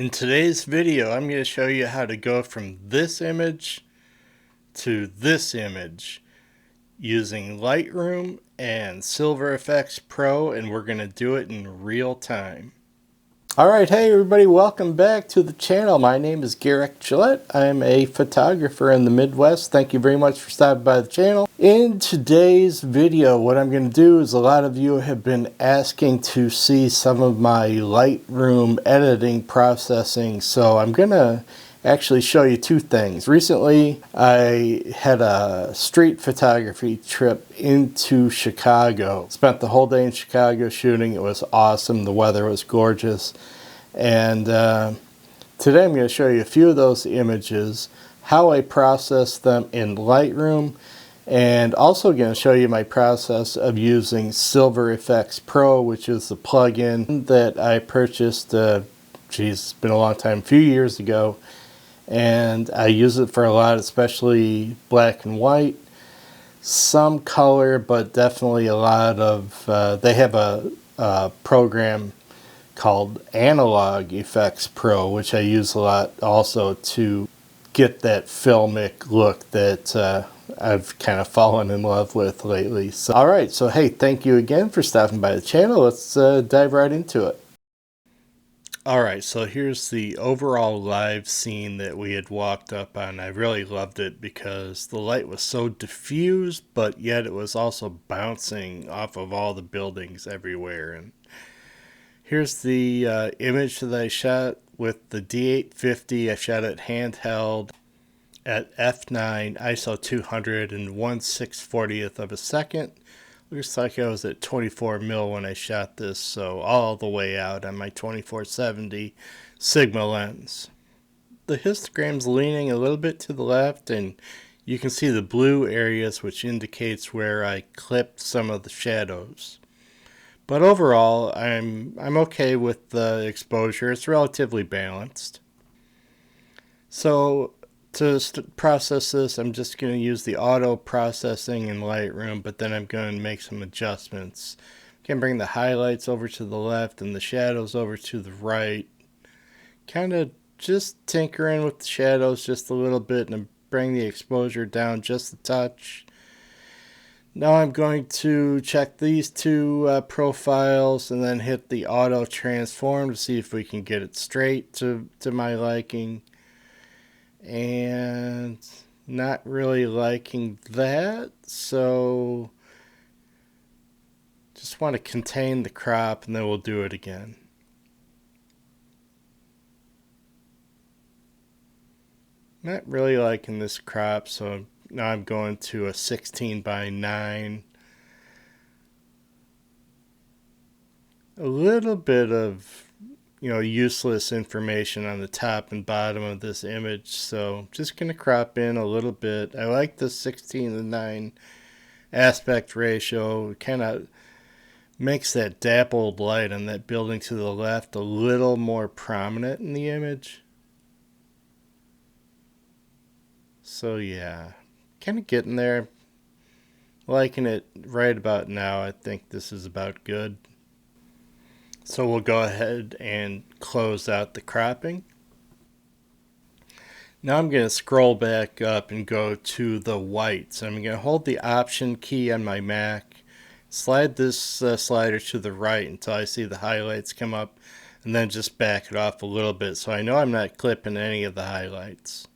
In today's video, I'm going to show you how to go from this image to this image using Lightroom and EFEX Pro, and we're going to do it in real time. Alright, hey everybody, welcome back to the channel. My name is Garrick Gillette. I'm a photographer in the Midwest. Thank you very much for stopping by the channel. In today's video, what I'm going to do is a lot of you have been asking to see some of my Lightroom editing processing, so I'm going to actually show you two things. Recently, I had a street photography trip into Chicago. Spent the whole day in Chicago shooting. It was awesome. The weather was gorgeous. And today I'm going to show you a few of those images, how I process them in Lightroom, and also going to show you my process of using EFEX Pro, which is the plugin that I purchased, it's been a long time, a few years ago. And I use it for a lot, especially black and white, some color, but definitely a lot of, they have a program called Analog Effects Pro, which I use a lot also to get that filmic look that I've kind of fallen in love with lately. So, all right, so hey, thank you again for stopping by the channel. Let's dive right into it. Alright, so here's the overall live scene that we had walked up on. I really loved it because the light was so diffused, but yet it was also bouncing off of all the buildings everywhere. And here's the image that I shot with the D850. I shot it handheld at f9, ISO 200 and 1/640th of a second. Looks like I was at 24 mil when I shot this, so all the way out on my 2470 Sigma lens. The histogram's leaning a little bit to the left, and you can see the blue areas, which indicates where I clipped some of the shadows. But overall, I'm okay with the exposure. It's relatively balanced. So to process this, I'm just going to use the auto processing in Lightroom, but then I'm going to make some adjustments. I can bring the highlights over to the left and the shadows over to the right. Kind of just tinkering with the shadows just a little bit and bring the exposure down just a touch. Now I'm going to check these two profiles and then hit the auto transform to see if we can get it straight to my liking. And not really liking that, so just want to contain the crop and then we'll do it again. Not really liking this crop, so now I'm going to a 16:9. A little bit of useless information on the top and bottom of this image, so just gonna crop in a little bit. I like the 16:9 aspect ratio. It kind of makes that dappled light on that building to the left a little more prominent in the image. So yeah, kind of getting there. Liking it right about now. I think this is about good. So we'll go ahead and close out the cropping. Now I'm going to scroll back up and go to the white. So I'm going to hold the Option key on my Mac, slide this slider to the right until I see the highlights come up, and then just back it off a little bit so I know I'm not clipping any of the highlights.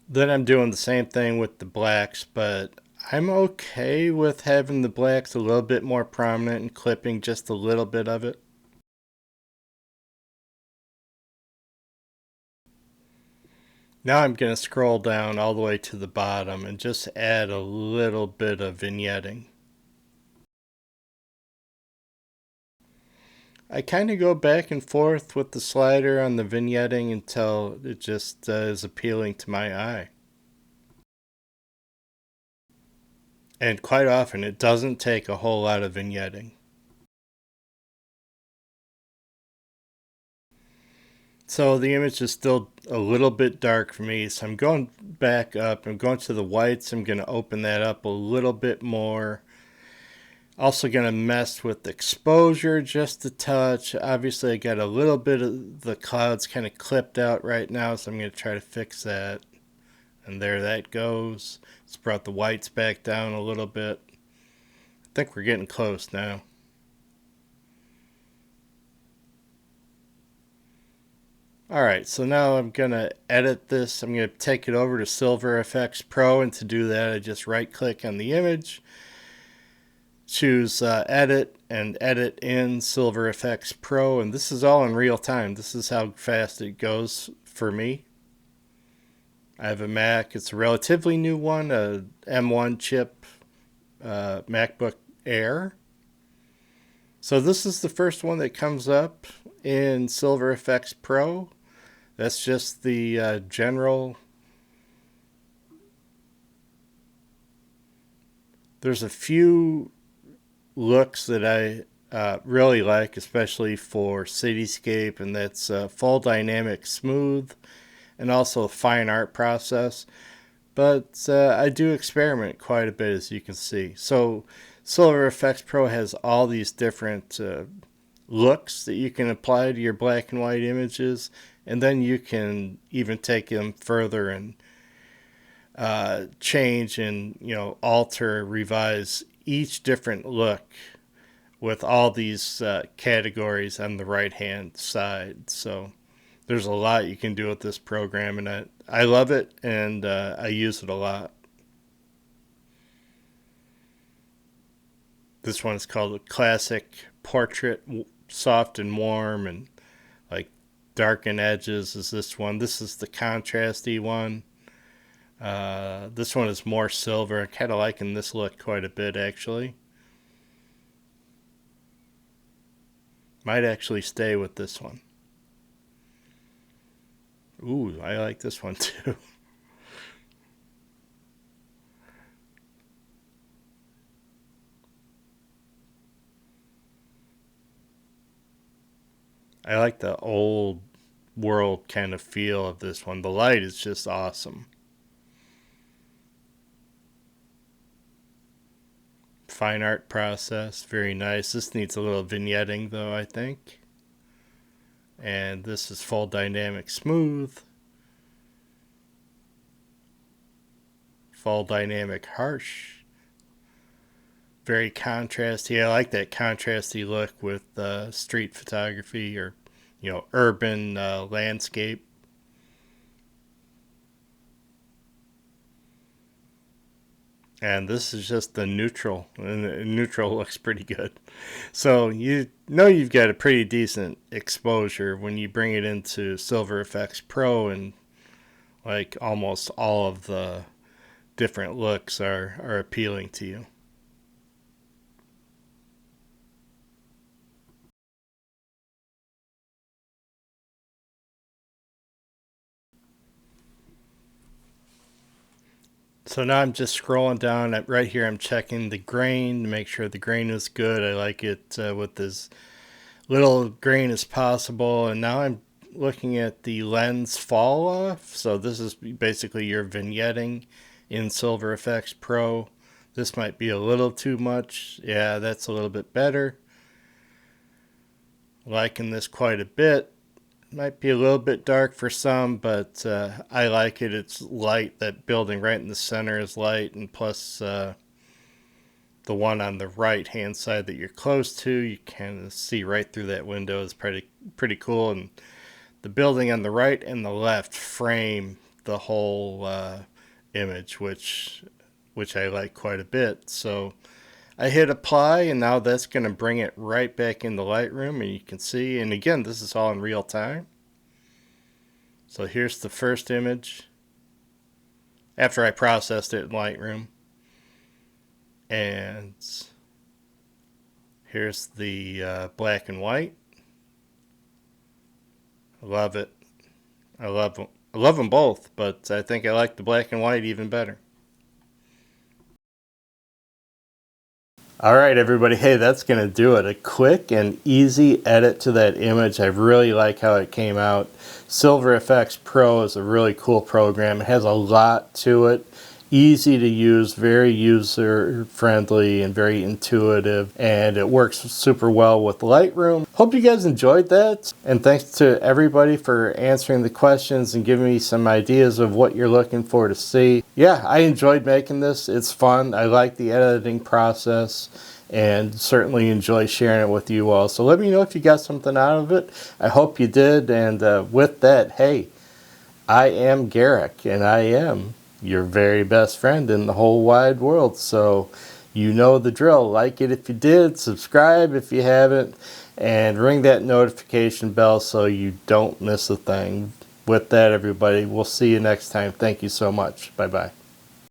Then I'm doing the same thing with the blacks, but I'm okay with having the blacks a little bit more prominent and clipping just a little bit of it. Now I'm going to scroll down all the way to the bottom and just add a little bit of vignetting. I kind of go back and forth with the slider on the vignetting until it just is appealing to my eye. And quite often it doesn't take a whole lot of vignetting. So the image is still a little bit dark for me, so I'm going back up. I'm going to the whites. I'm going to open that up a little bit more. Also going to mess with exposure just a touch. Obviously I got a little bit of the clouds kind of clipped out right now, so I'm going to try to fix that. And there that goes. It's brought the whites back down a little bit. I think we're getting close now. Alright, so now I'm going to edit this. I'm going to take it over to EFEX Pro, and to do that I just right click on the image, choose edit, and edit in EFEX Pro, and this is all in real time. This is how fast it goes for me. I have a Mac. It's a relatively new one, a M1 chip MacBook Air. So this is the first one that comes up in EFEX Pro. That's just the general. There's a few looks that I really like, especially for cityscape, and that's full dynamic smooth and also fine art process. But I do experiment quite a bit, as you can see. So EFEX Pro has all these different looks that you can apply to your black and white images, and then you can even take them further and change and, you know, alter, revise each different look with all these categories on the right hand side. So there's a lot you can do with this program, and I love it, and I use it a lot. This one is called a classic portrait, soft and warm, and like darken edges is this one. This is the contrasty one. This one is more silver. I'm kind of liking this look quite a bit, actually. Might actually stay with this one. Ooh, I like this one too. I like the old world kind of feel of this one. The light is just awesome. Fine art process, very nice. This needs a little vignetting though, I think. And this is full dynamic smooth. Full dynamic harsh. Very contrasty. I like that contrasty look with street photography, or, you know, urban landscape. And this is just the neutral, and the neutral looks pretty good. So you know you've got a pretty decent exposure when you bring it into EFEX Pro, and like almost all of the different looks are appealing to you. So now I'm just scrolling down. Right here I'm checking the grain to make sure the grain is good. I like it with as little grain as possible. And now I'm looking at the lens fall off. So this is basically your vignetting in EFEX Pro. This might be a little too much. Yeah, that's a little bit better. Liking this quite a bit. Might be a little bit dark for some, but I like it. It's light. That building right in the center is light, and plus the one on the right hand side that you're close to, you can see right through that window. Is pretty cool. And the building on the right and the left frame the whole image, which I like quite a bit. So I hit apply, and now that's going to bring it right back into Lightroom, and you can see, and again, this is all in real time. So here's the first image after I processed it in Lightroom. And here's the black and white. I love it. I love them both, but I think I like the black and white even better. Alright everybody, hey, that's going to do it. A quick and easy edit to that image. I really like how it came out. EFEX Pro is a really cool program. It has a lot to it, easy to use, very user friendly and very intuitive, and it works super well with Lightroom. Hope you guys enjoyed that, and thanks to everybody for answering the questions and giving me some ideas of what you're looking for to see. Yeah, I enjoyed making this. It's fun. I like the editing process and certainly enjoy sharing it with you all. So let me know if you got something out of it. I hope you did, and with that, hey, I am Garrick, and I am your very best friend in the whole wide world. So you know the drill. Like it if you did, subscribe if you haven't, and ring that notification bell so you don't miss a thing. With that, everybody, we'll see you next time. Thank you so much. Bye-bye.